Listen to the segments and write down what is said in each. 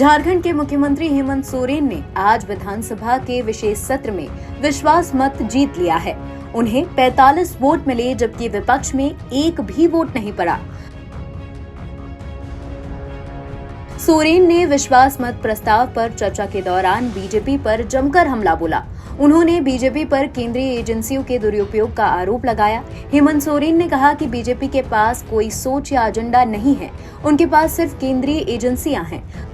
झारखंड के मुख्यमंत्री हेमंत सोरेन ने आज विधानसभा के विशेष सत्र में विश्वास मत जीत लिया है। उन्हें 45 वोट मिले, जबकि विपक्ष में एक भी वोट नहीं पड़ा। सोरेन ने विश्वास मत प्रस्ताव पर चर्चा के दौरान बीजेपी पर जमकर हमला बोला। उन्होंने बीजेपी पर केंद्रीय एजेंसियों के दुरुपयोग का आरोप लगाया। हेमंत सोरेन ने कहा कि बीजेपी के पास कोई सोच या एजेंडा नहीं है, उनके पास सिर्फ केंद्रीय एजेंसियां हैं।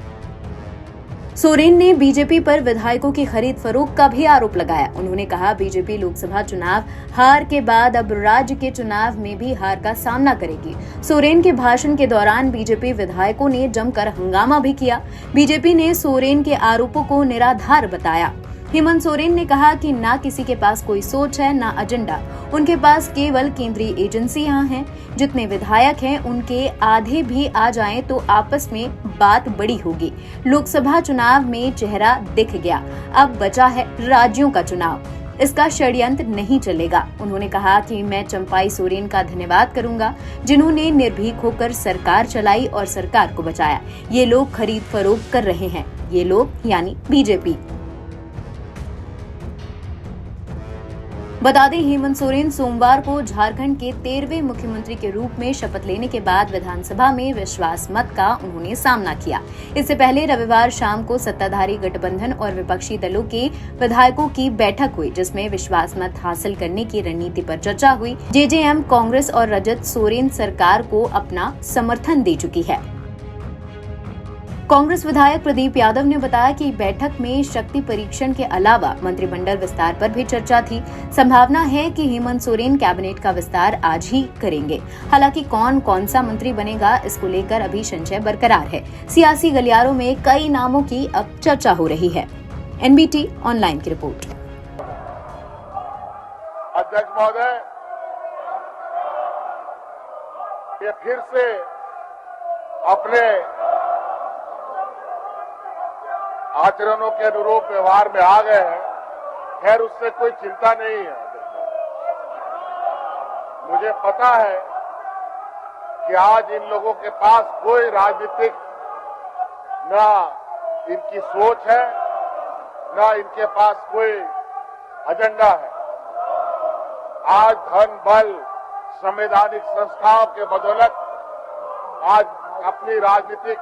सोरेन ने बीजेपी पर विधायकों की खरीद फरोख्त का भी आरोप लगाया। उन्होंने कहा, बीजेपी लोकसभा चुनाव हार के बाद अब राज्य के चुनाव में भी हार का सामना करेगी। सोरेन के भाषण के दौरान बीजेपी विधायकों ने जमकर हंगामा भी किया। बीजेपी ने सोरेन के आरोपों को निराधार बताया। हेमंत सोरेन ने कहा कि ना किसी के पास कोई सोच है, ना एजेंडा। उनके पास केवल केंद्रीय एजेंसियां हैं। जितने विधायक हैं, उनके आधे भी आ जाएं तो आपस में बात बड़ी होगी। लोकसभा चुनाव में चेहरा दिख गया, अब बचा है राज्यों का चुनाव। इसका षड्यंत्र नहीं चलेगा। उन्होंने कहा कि मैं चंपाई सोरेन का धन्यवाद करूंगा, जिन्होंने निर्भीक होकर सरकार चलाई और सरकार को बचाया। ये लोग खरीद फरोख्त कर रहे हैं, ये लोग यानी बीजेपी। बता दें, हेमंत सोरेन सोमवार को झारखंड के 13वें मुख्यमंत्री के रूप में शपथ लेने के बाद विधानसभा में विश्वास मत का उन्होंने सामना किया। इससे पहले रविवार शाम को सत्ताधारी गठबंधन और विपक्षी दलों के विधायकों की बैठक हुई, जिसमें विश्वास मत हासिल करने की रणनीति पर चर्चा हुई। जेजेएम, कांग्रेस और रजत सोरेन सरकार को अपना समर्थन दे चुकी है। कांग्रेस विधायक प्रदीप यादव ने बताया कि बैठक में शक्ति परीक्षण के अलावा मंत्रिमंडल विस्तार पर भी चर्चा थी। संभावना है कि हेमंत सोरेन कैबिनेट का विस्तार आज ही करेंगे। हालांकि कौन सा मंत्री बनेगा, इसको लेकर अभी संशय बरकरार है। सियासी गलियारों में कई नामों की अब चर्चा हो रही है। एनबीटी ऑनलाइन की रिपोर्ट। अध्यक्ष महोदय, ये फिर से अपने आचरणों के अनुरूप व्यवहार में आ गए हैं। खैर, उससे कोई चिंता नहीं है। मुझे पता है कि आज इन लोगों के पास कोई राजनीतिक ना इनकी सोच है, ना इनके पास कोई एजेंडा है। आज धन बल संवैधानिक संस्थाओं के बदौलत आज अपनी राजनीतिक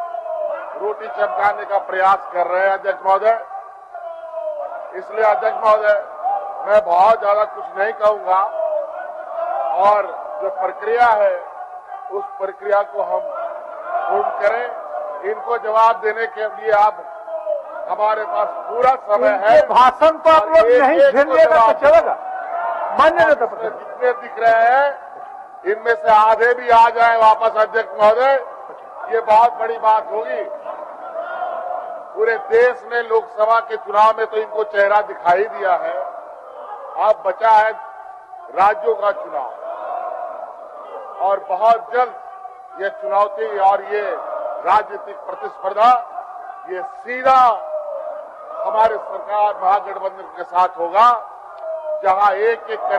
रोटी चमकाने का प्रयास कर रहे हैं अध्यक्ष महोदय। इसलिए अध्यक्ष महोदय, मैं बहुत ज्यादा कुछ नहीं कहूंगा और जो प्रक्रिया है उस प्रक्रिया को हम पूर्ण करें। इनको जवाब देने के लिए आप हमारे पास पूरा समय है। भाषण तो आप लोग नहीं सुनिएगा तो चलेगा, मान्य नेता। जितने दिख रहे हैं इनमें से आधे भी आ जाए वापस अध्यक्ष महोदय, ये बहुत बड़ी बात होगी। पूरे देश में लोकसभा के चुनाव में तो इनको चेहरा दिखाई दिया है। अब बचा है राज्यों का चुनाव और बहुत जल्द ये चुनौती और ये राजनीतिक प्रतिस्पर्धा ये सीधा हमारे सरकार महागठबंधन के साथ होगा, जहां एक